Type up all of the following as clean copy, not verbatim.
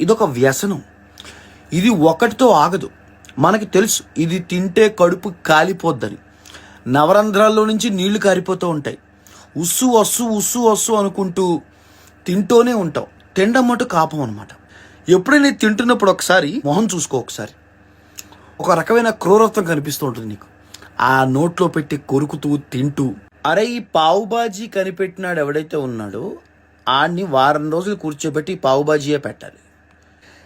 ఇదొక వ్యసనం. ఇది ఒకటితో ఆగదు. మనకి తెలుసు ఇది తింటే కడుపు కాలిపోద్దని. నవరంధ్రాల్లో నుంచి నీళ్లు కారిపోతూ ఉంటాయి. ఉస్సు వస్సు ఉస్సు వస్సు అనుకుంటూ తింటూనే ఉంటాం. తినడం మటు కాపం అనమాట. ఎప్పుడైనా తింటున్నప్పుడు ఒకసారి మొహం చూసుకో. ఒకసారి ఒక రకమైన క్రూరత్వం కనిపిస్తూ ఉంటుంది నీకు. ఆ నోట్లో పెట్టి కొరుకుతూ తింటూ, అరే ఈ పావుబాజీ కనిపెట్టినాడు ఎవడైతే ఉన్నాడో ఆడిని వారం రోజులు కూర్చోబెట్టి పావుబాజీయే పెట్టాలి.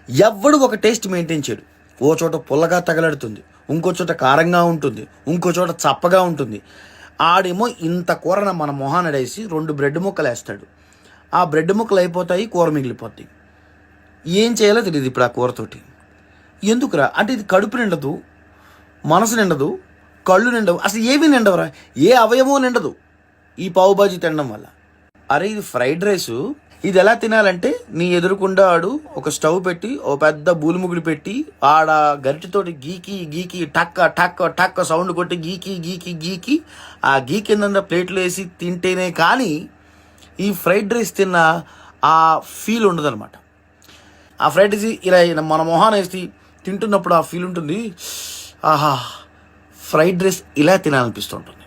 ఎవ్వడు ఒక టేస్ట్ మెయింటైన్ చేయడు. ఓ చోట పుల్లగా తగలడుతుంది, ఇంకో చోట కారంగా ఉంటుంది, ఇంకో చోట చప్పగా ఉంటుంది. ఆడేమో ఇంత కూరన మన మొహానడేసి 2 బ్రెడ్ ముక్కలు వేస్తాడు. ఆ బ్రెడ్ ముక్కలు అయిపోతాయి, కూర మిగిలిపోతాయి. ఏం చేయాలో తెలియదు ఇప్పుడు ఆ కూరతోటి. ఎందుకురా అంటే ఇది కడుపు నిండదు, మనసు నిండదు, కళ్ళు నిండవు, అసలు ఏమీ నిండవరా, ఏ అవయవో నిండదు ఈ పావుబాజీ తినడం వల్ల. అరే ఇది ఫ్రైడ్ రైసు, ఇది ఎలా తినాలంటే నీ ఎదురుకుండా ఆడు ఒక స్టవ్ పెట్టి ఓ పెద్ద బూలిముగుడు పెట్టి ఆడ గరిటెతోటి గీకి గీకి టక్క టక్క టక్క సౌండ్ కొట్టి గీకి గీకి గీకి ఆ గీ కింద ప్లేట్లు వేసి తింటేనే కానీ ఈ ఫ్రైడ్ రైస్ తిన్న ఆ ఫీల్ ఉండదన్నమాట. ఆ ఫ్రైడ్ రైస్ ఇలా మన మొహాన్ని వేసి తింటున్నప్పుడు ఆ ఫీల్ ఉంటుంది. ఆహా, ఫ్రైడ్ రైస్ ఇలా తినాలనిపిస్తుంటుంది.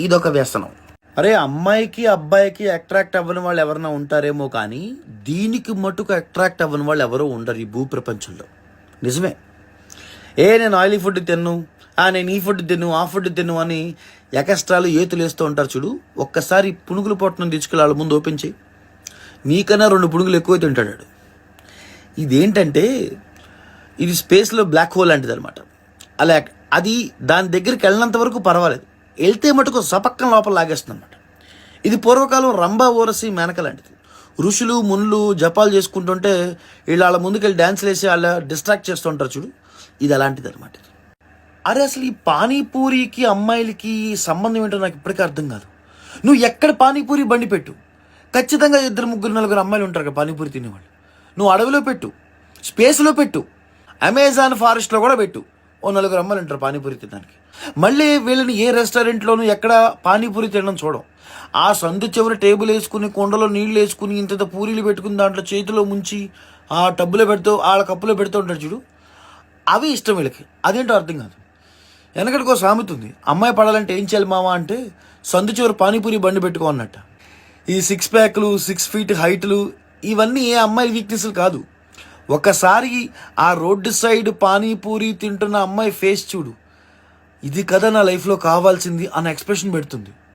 ఇదొక వ్యసనం. అరే అమ్మాయికి అబ్బాయికి అట్రాక్ట్ అవ్వని వాళ్ళు ఎవరైనా ఉంటారేమో కానీ దీనికి మటుకు అట్రాక్ట్ అవ్వని వాళ్ళు ఎవరో ఉండరు ఈ భూ ప్రపంచంలో. నిజమే. నేను ఆయిలీ ఫుడ్ తిన్ను, నేను ఈ ఫుడ్ తిన్ను, ఆ ఫుడ్ తిన్ను అని ఎకస్ట్రాలు ఏతులు వేస్తూ ఉంటారు చూడు. ఒక్కసారి పునుగులు పొట్టను తీసుకెళ్ళి వాళ్ళ ముందు ఓపెన్ చేయి. నీకన్నా 2 పునుగులు ఎక్కువ తింటాడు. ఇదేంటంటే ఇది స్పేస్లో బ్లాక్ హోల్ లాంటిది అనమాట. అలా అది దాని దగ్గరికి వెళ్ళినంత వరకు పర్వాలేదు, వెళ్తే మటుకు సపక్కన లోపల లాగేస్తుంది అనమాట. ఇది పూర్వకాలం రంభా ఊరసి మేనక లాంటిది. ఋషులు మునులు జపాలు చేసుకుంటుంటే వీళ్ళు వాళ్ళ ముందుకెళ్ళి డ్యాన్స్లు వేసి వాళ్ళ డిస్ట్రాక్ట్ చేస్తూ ఉంటారు చూడు. ఇది అలాంటిది అనమాట. అరే అసలు ఈ పానీపూరికి అమ్మాయిలకి సంబంధం ఏంటో నాకు ఇప్పటికీ అర్థం కాదు. నువ్వు ఎక్కడ పానీపూరి బండి పెట్టు, ఖచ్చితంగా 2, 3, 4 అమ్మాయిలు ఉంటారు కదా పానీపూరి తినేవాళ్ళు. నువ్వు అడవిలో పెట్టు, స్పేస్లో పెట్టు, అమెజాన్ ఫారెస్ట్లో కూడా పెట్టు, ఓ 4 అమ్మాయిలు ఉంటారు పానీపూరి తినడానికి. మళ్ళీ వీళ్ళని ఏ రెస్టారెంట్లోనూ ఎక్కడ పానీపూరి తినడం చూడం. ఆ సందు చివరి టేబుల్ వేసుకుని కుండలో నీళ్లు వేసుకుని ఇంత పూరీలు పెట్టుకుని దాంట్లో చేతిలో ముంచి ఆ టబ్బులో పెడుతూ వాళ్ళ కప్పులో పెడుతూ ఉంటాడు చూడు. అవి ఇష్టం వీళ్ళకి. అదేంటో అర్థం కాదు. వెనకటికో సామెత ఉంది, అమ్మాయి పడాలంటే ఏం చేయాలి మామ అంటే సందు చివరి పానీపూరి బండి పెట్టుకో అన్నట్ట. ఈ 6 ప్యాక్లు 6 ఫీట్ హైట్లు ఇవన్నీ ఏ అమ్మాయి వీక్నెస్లు కాదు. ఒకసారి ఆ రోడ్డు సైడ్ పానీపూరి తింటున్న అమ్మాయి ఫేస్ చూడు, ఇది కదా నా లైఫ్లో కావాల్సింది అన్న ఎక్స్ప్రెషన్ పెడుతుంది.